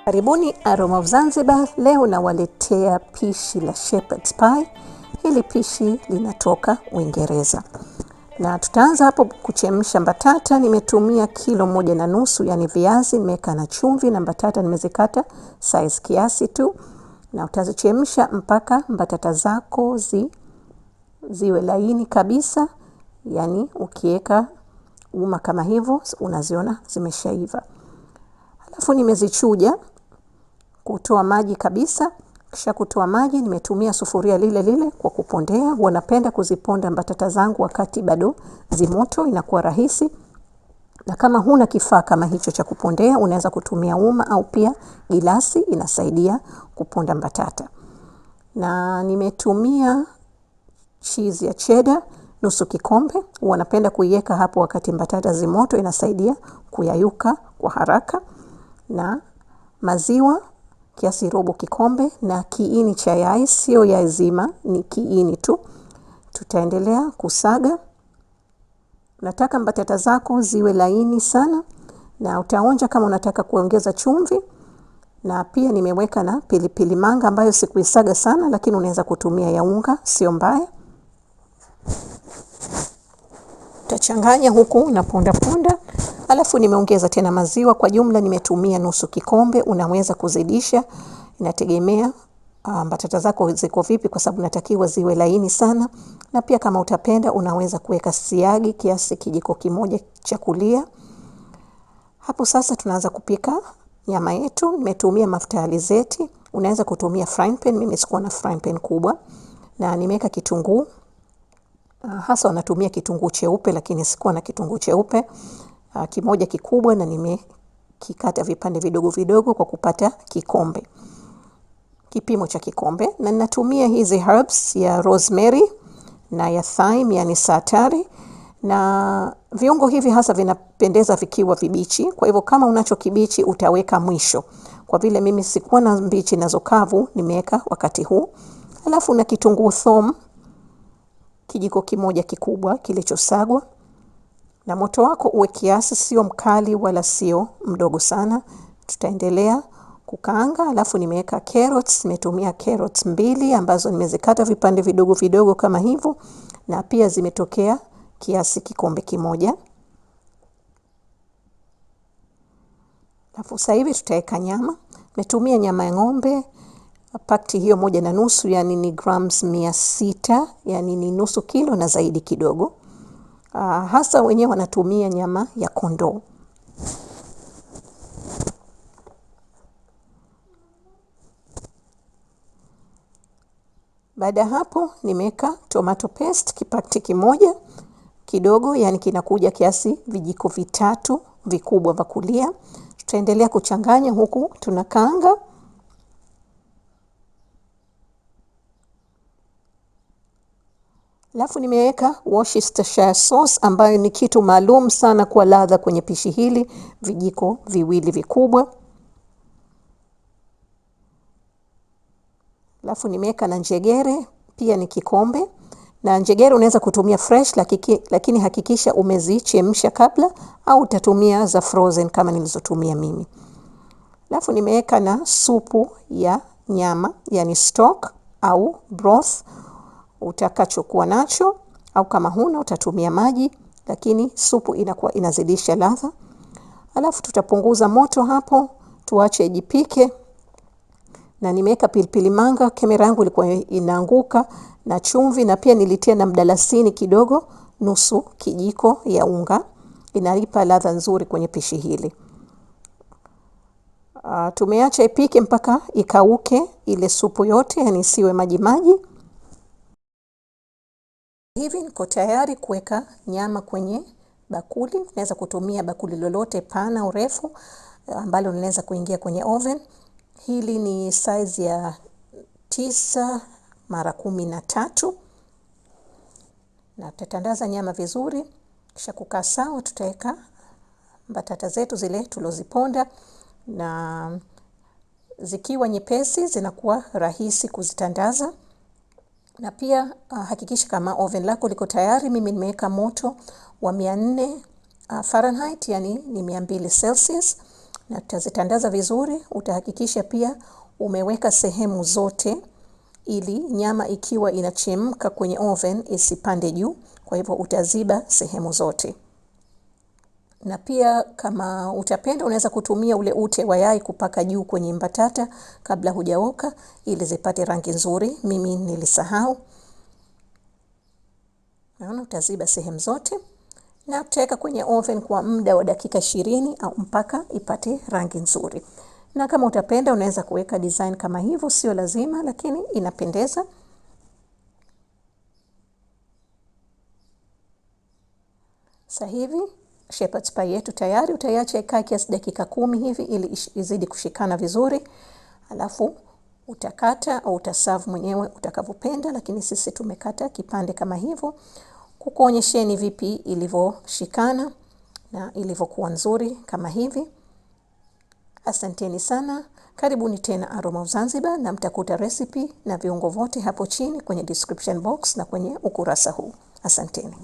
Karibuni Aroma of Zanzibar. Leo nawaletea pishi la Sheperd'S pie. Hili pishi linatoka Uingereza. Na tutaanza hapo kuchemsha mbatata. Nimetumia kilo 1.5 yani viazi, nimeweka na chumvi, na mbatata nimezikata size kiasi tu. Na utazichemsha mpaka mbatata zako ziwe laini kabisa. Yani ukiweka uma kama hivyo unaziona zimeshaiva. Alafu nimezichuja kutoa maji kabisa. Kisha kutoa maji, nimetumia sufuria lile kwa kupondea. Huwa napenda kuziponda mbatata zangu wakati bado zimoto, inakuwa rahisi. Na kama huna kifaa kama hicho cha kupondea, unaweza kutumia uma au pia gilasi, inasaidia kuponda mbatata. Na nimetumia cheese ya cheddar nusu kikombe. Huwa napenda kuiweka hapo wakati mbatata zimoto, inasaidia kuyayuka kwa haraka. Na maziwa kiasi robo kikombe, na kiini cha yai, sio yai zima, ni kiini tu. Tutaendelea kusaga. Nataka mbatata zako ziwe laini sana, na utaonja kama unataka kuongeza chumvi. Na pia nimeweka na pilipili manga ambayo sikuisaga sana, lakini unaweza kutumia ya unga, sio mbaya. Utachanganya huku unaponda ponda. Alafu nimeongeza tena maziwa. Kwa jumla nimetumia nusu kikombe. Unaweza kuzidisha, inategemea mbatata zako ziko vipi, kwa sababu natakiwa ziwe laini sana. Na pia kama utapenda unaweza kuweka siagi kiasi kijiko kimoja cha kulia. Hapo sasa tunaanza kupika nyama yetu. Nimetumia mafuta ya halizeti. Unaweza kutumia frying pan, mimi sikuwa na frying pan kubwa. Na nimeweka kitunguu. Hasa wanatumia kitunguu cheupe, lakini sikuwa na kitunguu cheupe. Kimoja kikubwa, na nimekikata vipande vidogo vidogo kwa kupata kikombe, kipimo cha kikombe. Na ninatumia hizi herbs ya rosemary na ya thom, yani saatari. Na viungo hivi hasa vinapendeza vikiwa vibichi. Kwa hivyo kama unacho kibichi utaweka mwisho. Kwa vile mimi sikuwa na mbichi nazo kavu, nimeweka wakati huu. Alafu na kitunguu thom kijiko kimoja kikubwa kilichosagwa. Na moto wako uwe kiasi, sio mkali wala sio mdogo sana. Tutaendelea kukaanga. Alafu nimeweka carrots, nimetumia carrots 2 ambazo nimezikata vipande vidogo vidogo kama hivyo, na pia zimetokea kiasi kikombe kimoja. Alafu sasa hivi tutaweka nyama. Nimetumia nyama ya ng'ombe pakti hiyo 1.5, yani ni grams 600, yani ni nusu kilo na zaidi kidogo. Hasa wenyewe wanatumia nyama ya kondoo. Baada hapo nimeweka tomato paste kipakti kimoja kidogo, yani kinakuja kiasi vijiko 3 vikubwa vya kulia. Tutaendelea kuchanganya huku tunakaanga. Alafu nimeweka Worcestershire sauce ambayo ni kitu maalum sana kwa ladha kwenye pishi hili, vijiko 2 vikubwa. Alafu nimeweka na njegere, pia ni kikombe. Na njegere unaweza kutumia fresh, lakini hakikisha umezichemsha kabla, au utatumia za frozen kama nilizotumia mimi. Alafu nimeweka na supu ya nyama, yani stock au broth utakachokuwa nacho, au kama huna utatumia maji, lakini supu inakuwa inazidisha ladha. Alafu tutapunguza moto hapo, tuache ijipike. Na nimeweka pilipili manga, kamera yangu ilikuwa inaanguka, na chumvi, na pia nilitia na mdalasini kidogo, nusu kijiko ya unga. Inalipa ladha nzuri kwenye pishi hili. Tumeacha ipike mpaka ikauke ile supu yote, yani isiwe maji maji. Hivi niko tayari kuweka nyama kwenye bakuli. Naweza kutumia bakuli lolote pana urefu ambalo linaweza kuingia kwenye oven. Hili ni size ya 9x13. Na tutatandaza nyama vizuri. Kisha kukaa sawa, tutaweka mbatata zetu zile tuloziponda, na zikiwa nyepesi zinakuwa rahisi kuzitandaza. Na pia hakikisha kama oven lako liko tayari. Mimi nimeweka moto wa 400 Fahrenheit, yani ni 200 Celsius. na tutazitandaza vizuri. Utahakikisha pia umeweka sehemu zote ili nyama ikiwa inachemka kwenye oven isipande juu. Kwa hivyo utaziba sehemu zote. Na pia kama utapenda unaweza kutumia ule ute wa yai kupaka juu kwenye mbatata kabla hujaoka ili zipate rangi nzuri. Mimi nilisahau. Naona utaziba sehemu zote na utaweka kwenye oven kwa muda wa dakika 20 au mpaka ipate rangi nzuri. Na kama utapenda unaweza kuweka design kama hivyo, sio lazima, lakini inapendeza. Sasa hivi shepherd's pie yetu tayari. Utaiacha ikae kiasi dakika 10 hivi ili izidi kushikana vizuri. Alafu utakata au utaserve mwenyewe utakavyopenda, lakini sisi tumekata kipande kama hivyo kukuonyesheni vipi ilivyoshikana na ilivyokuwa nzuri kama hivi. Asanteni sana. Karibuni tena Aroma of Zanzibar, na mtakuta recipe na viungo vyote hapo chini kwenye description box na kwenye ukurasa huu. Asanteni.